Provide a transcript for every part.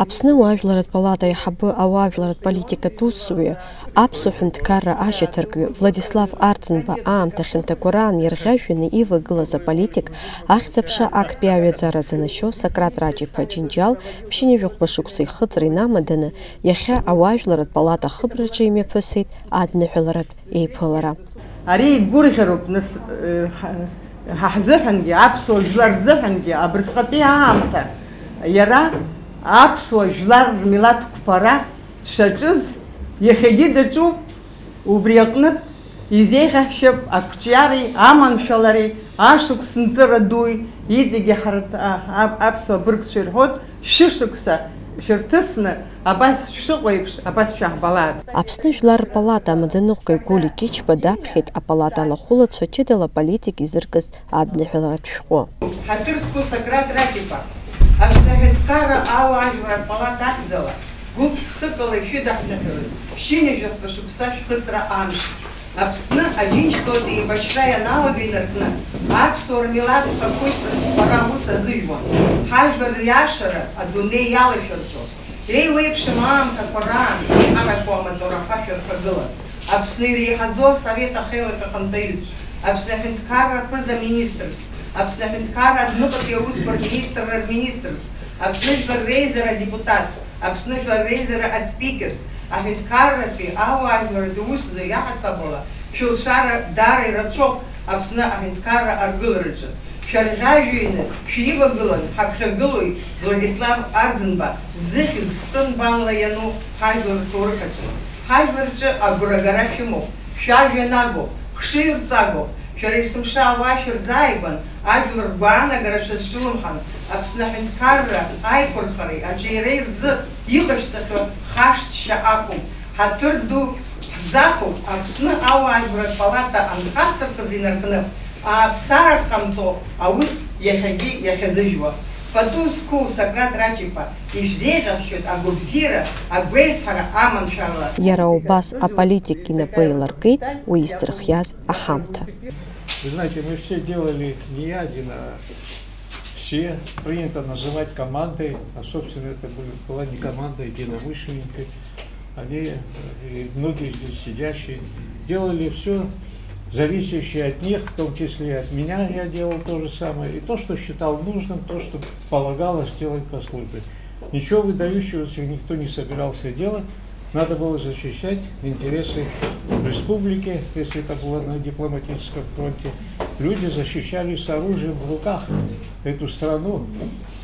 Аԥсны уаажәларатә палата иаҳабы ауаажәларатә политикатә аԥсуа ҳәынҭқарра ашьаҭаркҩы Владислав Арӡынба аамҭа хьанҭақәа раан иарӷьажәҩаны ивагылаз аполитик ахьӡ-аԥша актәи аҩаӡара занашьо Сократ Раҷ-иԥа Џьынџьал ԥшьынҩажәа шықәса ихыҵра инамаданы иахьа ауаажәларатә палата ахыбраҿы имҩаԥысит адныҳәаларатә еиԥылара. Ари игәырӷьароуп нас ҳаҳзыҳәангьы аԥсуа жәлар рзыҳәангьы абырсҟатәи аамҭа иара аԥсуа жәлар рмилаҭ қәԥара дшаҿыз иахьагьы даҿуп, убри аҟнытә изеиӷьаҳшьап ақәҿиареи, аманшәалареи, ашықәсанҵыра дуи, иҵегьы аԥсуа быргцәа ирҳәоит, шәышықәса шәырҭысны абас шәшыҟоу еиԥш абас шәаҳбалааит. Аԥсны Жәлар Рпалата амаӡаныҟәгаҩ Гәли Кьычба даԥхьеит апалата алахәылацәа ҷыдала аполитик изыркыз адныҳәаларатә шәҟәы. Ҳаҭыр зқәу Сократ Раҷ-иԥа Аԥсны Аҳәынҭқарра ауаажәларатә палата ахьӡала гәык-ԥсыкала ишәыдаҳныҳәалоит ԥшьынҩажәа шықәса шәхыҵра амш. Аԥсны аџьынџьтәылатә еибашьра ианалага инаркны аԥсуа рмилаҭ хақәиҭра ус азыжәуан. Ҳажәлар риашара адунеи иалашәырҵо еиуеиԥшым аамҭақәа раан иҳарақәоу амаҵураха шәырхагылан. Аԥсны иреиҳаӡоу Асовет ахеилак ахантәаҩыс, Аԥсны Аҳәынҭқарра ԥыза-министрс, Аԥсны Аҳәынҭқарра адныҟатәи аусқәа рминистрс, Аԥсны Жәлар Реизара адепутатс, Аԥсны Жәлар Реизара аспикерс, Аҳәынҭқарратәи ауаажәларатәи усзуҩ иаҳасабала шәылшара даара ирацәоуп Аԥсны Аҳәынҭқарра аргылараҿы. Шәарӷьажәҩаны шәивагылан ҳаԥхьагылоит Владислав Арӡынба зыхьыз хтынбанла иану ҳажәлар рҭоурых аҿы. Ҳажәлар рҿы агәырагара шәымоуп, шәажәанагоуп, хшыҩрҵагоуп. Шәара есымша ауаа шәырзааигәан ажәлар ргәаанагара шәазҿлымҳан Аԥсны Аҳәынҭқарра аиқәырхареи аҿиареи рзы иҟашәҵахьоу хашҭшьа ақәым. Ҳаҭыр ду ҳзақәуп Аԥсны ауаажәларатә палата анхацыркыз инаркны ааԥсаратә ҟамҵо аус иахьагьы иахьазыжәуа. Пату зқәу Сократ Раҷ-иԥа ишәзеиӷьаҳшьоит агәабзиара, агәеисҳара аманшәала. Иара убас аполитик инапы еиларкит уи издырхиаз аҳамҭа. Вы знаете, мы все делали не я один, а все. Принято называть командой, а собственно это была не команда, а единомышленники. Они, и многие здесь сидящие, делали все зависящее от них, в том числе и от меня, я делал то же самое. И то, что считал нужным, то, что полагалось делать по службе. Ничего выдающегося никто не собирался делать. Надо было защищать интересы республики, если это было на дипломатическом фронте. Люди защищали с оружием в руках эту страну,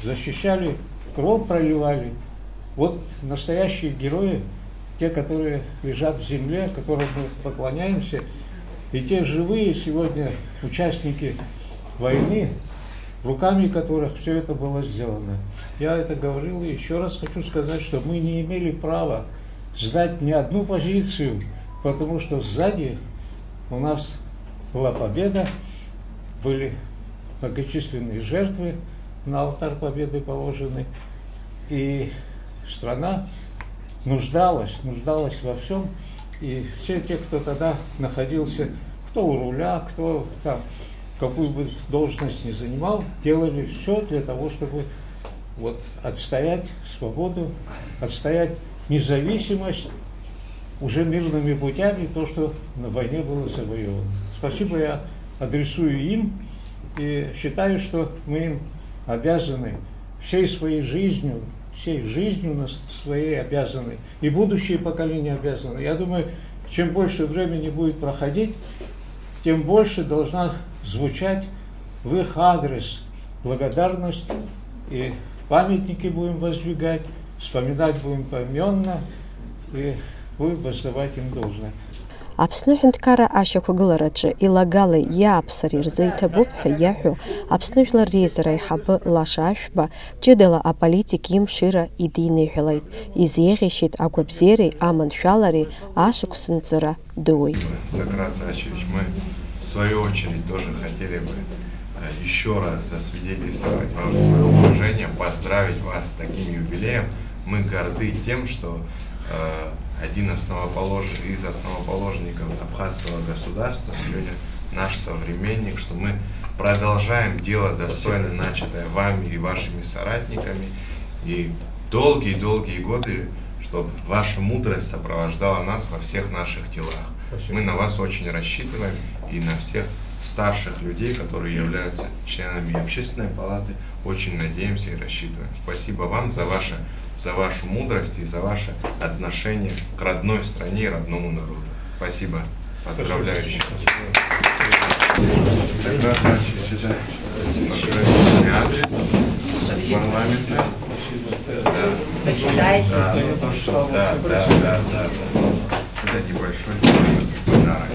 защищали, кровь проливали. Вот настоящие герои, те, которые лежат в земле, которым мы поклоняемся, и те живые сегодня участники войны, руками которых все это было сделано. Я это говорил, и еще раз хочу сказать, что мы не имели права сдать ни одну позицию, потому что сзади у нас была победа, были многочисленные жертвы на алтарь победы положены, и страна нуждалась во всем, и все те, кто тогда находился, кто у руля, кто там, какую бы должность ни занимал, делали все для того, чтобы вот отстоять свободу, отстоять независимость уже мирными путями, то, что на войне было завоевано. Спасибо я адресую им и считаю, что мы им обязаны всей жизнью своей обязаны, и будущие поколения обязаны. Я думаю, чем больше времени будет проходить, тем больше должна звучать в их адрес благодарность, и памятники будем воздвигать, вспоминать будем поименно, и будем воздавать им должное. Аԥсны Аҳәынҭқарра ашьақәгылараҿы илагала иааԥсара рзы иҭабуп ҳәа иаҳәо Аԥсны Жәлар Реизара аиҳабы Лаша Ашәба ҷыдала аполитик имшира идиныҳәалеит, изеиӷьашьеит агәабзиареи, аманшәалареи, ашықәсанҵыра дуи. Сократ Рачевич, мы в свою очередь тоже хотели бы еще раз засвидетельствовать вам свое уважение, поздравить вас с таким юбилеем. Мы горды тем, что один из основоположников абхазского государства сегодня наш современник, что мы продолжаем дело, достойно начатое вами и вашими соратниками. И долгие-долгие годы, чтобы ваша мудрость сопровождала нас во всех наших делах. Мы на вас очень рассчитываем и на всех старших людей, которые являются членами общественной палаты, очень надеемся и рассчитываем. Спасибо вам за вашу мудрость и за ваше отношение к родной стране и родному народу. Спасибо. Поздравляю еще раз. Поздравительный адрес парламента. Да. Это небольшой подарок.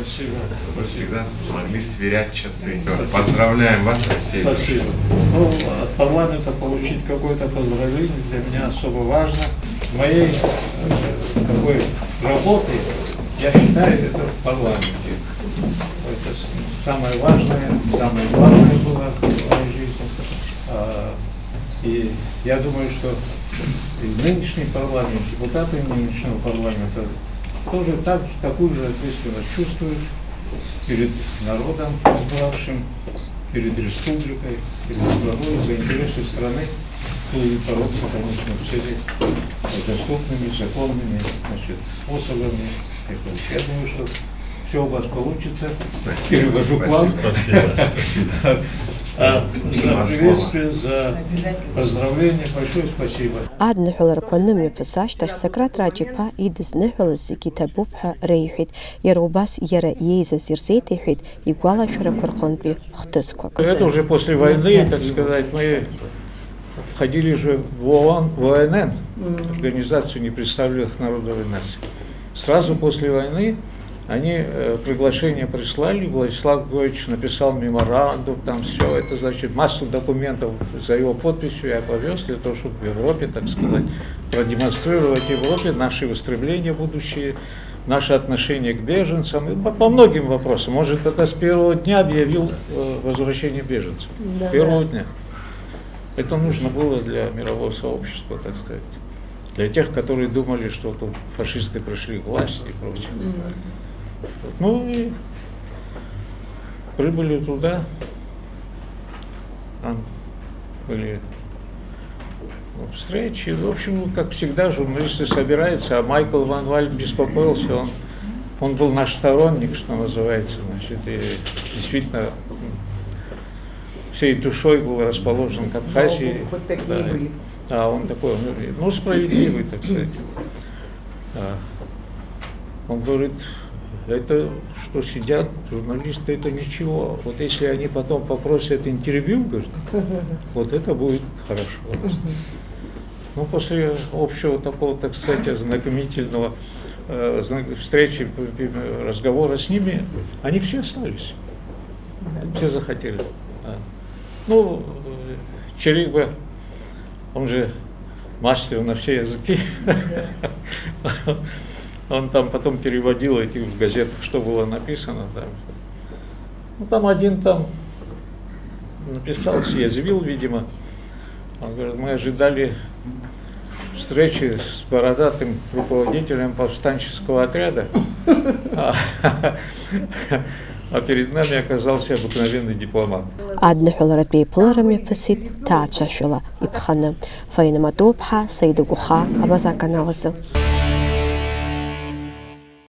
Вы всегда смогли сверять часы. Поздравляем вас от всей души. Ну, от парламента получить какое-то поздравление для меня особо важно. Моей такой работы, я считаю, это в парламенте. Это самое важное, самое главное было в моей жизни. И я думаю, что и нынешний парламент, депутаты нынешнего парламента тоже такую же ответственность чувствуют перед народом избравшим, перед республикой, перед страной, за интересы страны, и бороться, конечно, всеми доступными, законными, способами. Я думаю, что все у вас получится. Перевожу к вам. Спасибо. За приветствие, за поздравления, большое спасибо. عاد نحول ركونم يفساشتخ سكرات راجبها إيدز نحول الزكي تبوبها ريحيد يروباس يرى ييزا زيرزيتي حيد يقوالا شورا كورخون بي خطسكوك. Это уже после войны, так сказать, мы входили же в ООН, в ОНН, Организацию непредставленных народов и наций. Сразу после войны они приглашение прислали, Владислав Григорьевич написал меморандум, там все, это значит массу документов за его подписью я повез для того, чтобы в Европе, так сказать, продемонстрировать Европе наши устремления будущие, наше отношение к беженцам, и по многим вопросам. Может, это с первого дня объявил возвращение беженцев, с первого дня. Это нужно было для мирового сообщества, так сказать, для тех, которые думали, что тут фашисты пришли к власти и прочее. Ну и прибыли туда, там были встречи. В общем, как всегда, журналисты собираются, а Майкл Ван Вальк беспокоился, он был наш сторонник, что называется, значит, и действительно всей душой был расположен к Абхазии. Да, он такой, ну, справедливый, так сказать. Он говорит, это, что сидят журналисты, это ничего. Вот если они потом попросят интервью, говорит, вот это будет хорошо. Ну, после общего такого, так сказать, ознакомительного встречи, разговора с ними, они все остались. Все захотели. Да. Ну, Черикба, он же мастер на все языки. Он там потом переводил эти в газетах, что было написано. Там. Ну, там один там написал, съязвил, видимо. Он говорит, мы ожидали встречи с бородатым руководителем повстанческого отряда, а перед нами оказался обыкновенный дипломат. عاد نحول ربي بلرمي فسيد تاعت شاشولا يبخنا فإنما دوبها سيدو قخا أبازا كنالزو